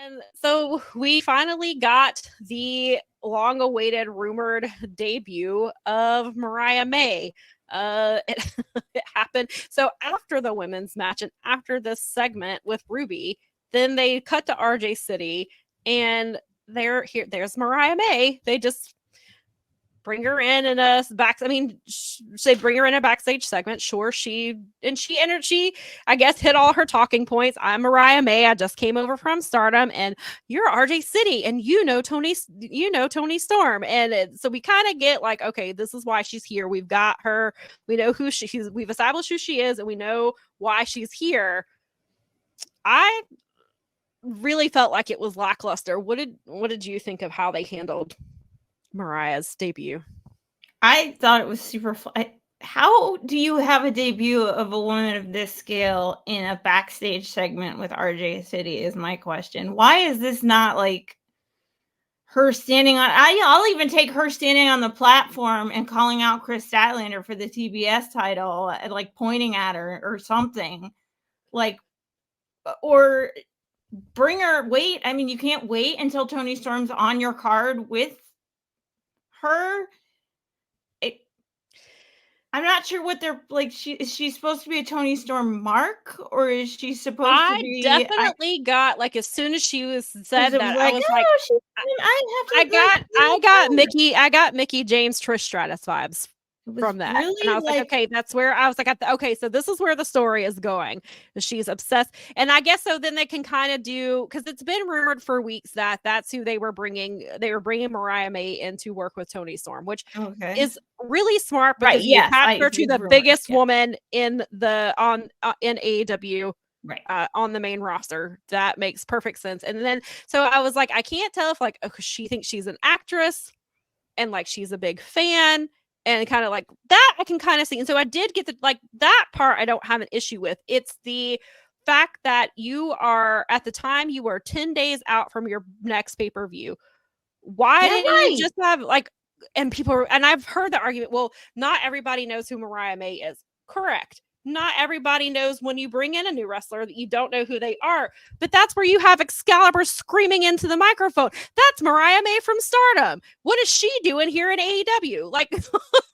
And so we finally got the long-awaited, rumored debut of Mariah May. It, it happened. So after the women's match and after this segment with Ruby, then they cut to RJ City, and there's Mariah May. They just bring her in a back. I mean, they bring her in a backstage segment. Sure, she entered. She, I guess, hit all her talking points. I'm Mariah May. I just came over from Stardom, and you're RJ City, and you know Tony Storm, and so we kind of get like, okay, this is why she's here. We've got her. We know who she's. We've established who she is, and we know why she's here. I really felt like it was lackluster. What did you think of how they handled Mariah's debut? I thought it was super fun. How do you have a debut of a woman of this scale in a backstage segment with RJ City is my question. Why is this not like her standing on, I'll even take her standing on the platform and calling out Chris Statlander for the TBS title and like pointing at her or something, like, or bring her, I mean, you can't wait until Toni Storm's on your card with her. I'm not sure what they're like. Is she supposed to be a Toni Storm mark, or is she supposed to be? I definitely got like as soon as she was said that, like, I was like, I got Mickey James Trish Stratus vibes from that, really, and I was like, okay, that's where I was like, okay, so this is where the story is going. She's obsessed, and I guess so. Then they can kind of do, because it's been rumored for weeks that that's who they were bringing. They were bringing Mariah May in to work with Toni Storm, which is really smart because you attach her to the biggest woman in the in AEW. Right. On the main roster. That makes perfect sense. And then so I was like, I can't tell if like she thinks she's an actress and like she's a big fan. And kind of like that, I can kind of see. And so I did get like that part I don't have an issue with. It's the fact that you are, at the time, you were 10 days out from your next pay-per-view. Why didn't you just have like, and I've heard the argument, well, not everybody knows who Mariah May is. Correct. Not everybody knows when you bring in a new wrestler that you don't know who they are. But that's where you have Excalibur screaming into the microphone. That's Mariah May from Stardom. What is she doing here in AEW? Like,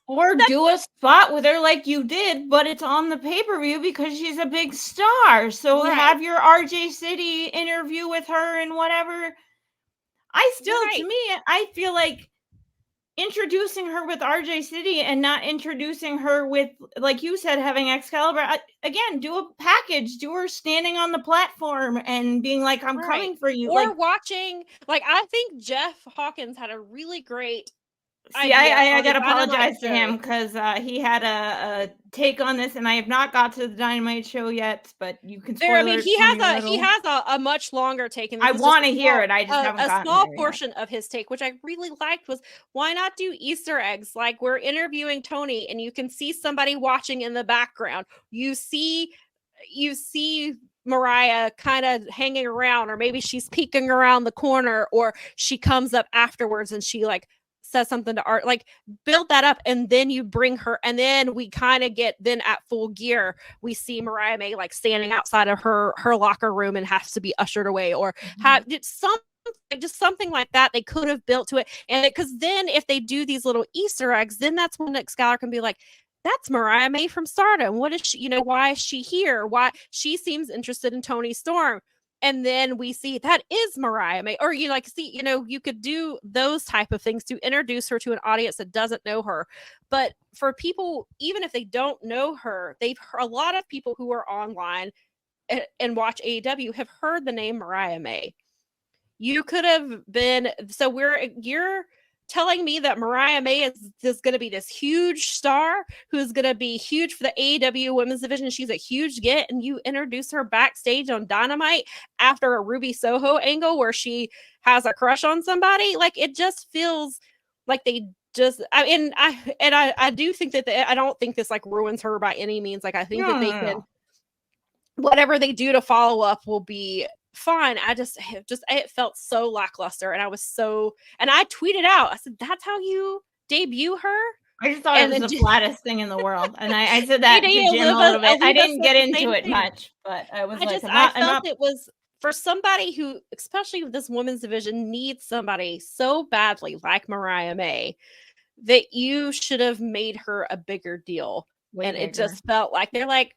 or do a spot with her like you did, but it's on the pay-per-view because she's a big star. So have your RJ City interview with her and whatever. To me, I feel like introducing her with RJ City and not introducing her with, like you said, having Excalibur, again, do a package, do her standing on the platform and being like, I'm coming for you. Or like, watching, like, I think Jeff Hawkins had a really great I got to apologize to him because he had a take on this, and I have not got to the Dynamite show yet. But you can. I mean, he has a much longer take. I want to hear it. I just haven't gotten a small portion of his take, which I really liked, was why not do Easter eggs? Like, we're interviewing Tony, and you can see somebody watching in the background. You see Mariah kind of hanging around, or maybe she's peeking around the corner, or she comes up afterwards and she like says something to Art, like build that up, and then you bring her, and then we kind of get, then at Full Gear we see Mariah May like standing outside of her locker room and has to be ushered away, or have just something like that they could have built to it. And because then if they do these little Easter eggs, then that's when Excalibur can be like, that's Mariah May from Stardom. What is she, why is she here? Why she seems interested in Toni Storm. And then we see that is Mariah May, or you could do those type of things to introduce her to an audience that doesn't know her. But for people, even if they don't know her, a lot of people who are online and watch AEW have heard the name Mariah May. You could have been, you're telling me that Mariah May is going to be this huge star who's going to be huge for the AEW women's division. She's a huge get, and you introduce her backstage on Dynamite after a Ruby Soho angle where she has a crush on somebody. Like, it just feels like they just, I do think that I don't think this like ruins her by any means. Like, I think that they can, whatever they do to follow up will be fine. It felt so lackluster, and I tweeted out, I said, that's how you debut her? I just thought it was the flattest thing in the world, and I said that to Jim a little bit. I didn't get into it much, but I was like, I felt it was for somebody who, especially with this women's division, needs somebody so badly like Mariah May, that you should have made her a bigger deal. Way and it bigger. just felt like they're like,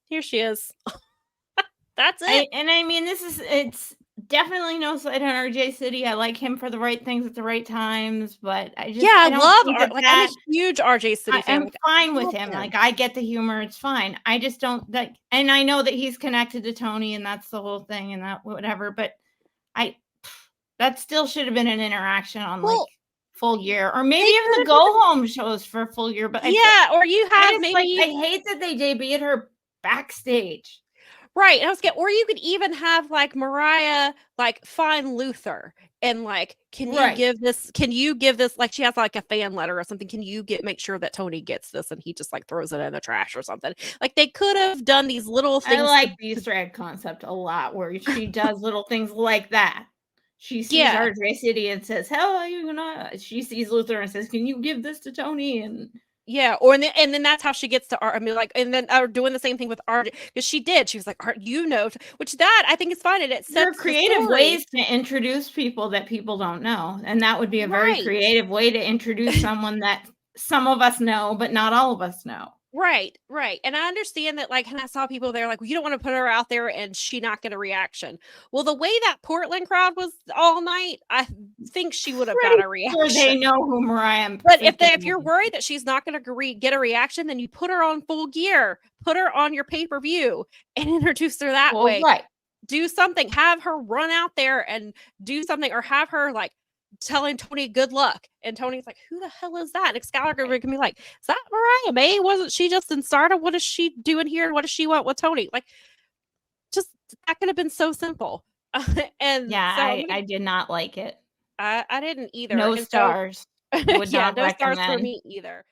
here she is. That's it. I mean, it's definitely no slight on RJ City. I like him for the right things at the right times, but I I don't love think like I'm a huge RJ City fan. I'm Like, fine with love him. Like, I get the humor, it's fine. I just don't like, and I know that he's connected to Tony, and that's the whole thing, and that whatever. But that still should have been an interaction on like well, Full Gear, or maybe they even the could've go even home shows for Full Gear. But yeah, or you I have just like, maybe I hate that they debuted her backstage. right. And I was getting, or you could even have like Mariah like find Luther and like, can you Right. give this? Can you give this? Like, she has like a fan letter or something. Can you make sure that Tony gets this? And he just like throws it in the trash or something. Like, they could have done these little I things. like the Easter egg concept a lot, where she does little things like that. She sees Yeah. RJ City and says, "How are you gonna?" She sees Luther and says, "Can you give this to Tony?" And Yeah, or and then that's how she gets to art. I mean, like, and then doing the same thing with art because she did. She was like, "Art, which that I think is fine, and it there are sets the creative story. ways to introduce people that people don't know, and that would be a very Right. creative way to introduce someone that some of us know, but not all of us know. Right, right. And I understand that, like, and I saw people there like, well, you don't want to put her out there and she not get a reaction. Well, the way that Portland crowd was all night, I think she would have got Pretty a sure they reaction. know who Mariah But freaking if you're is. worried that she's not going to get a reaction, then you put her on Full Gear, put her on your pay per view, and introduce her that Well, way. right. Do something. Have her run out there and do something, or have her like telling Tony good luck. And Tony's like, who the hell is that? And Excalibur can be like, is that Mariah May? Wasn't she just in Stardom? What is she doing here? And what does she want with Tony? Like, just that could have been so simple. And Yeah, so I did not like it. I didn't either. No And so stars. Would yeah, not no stars for recommend. me either.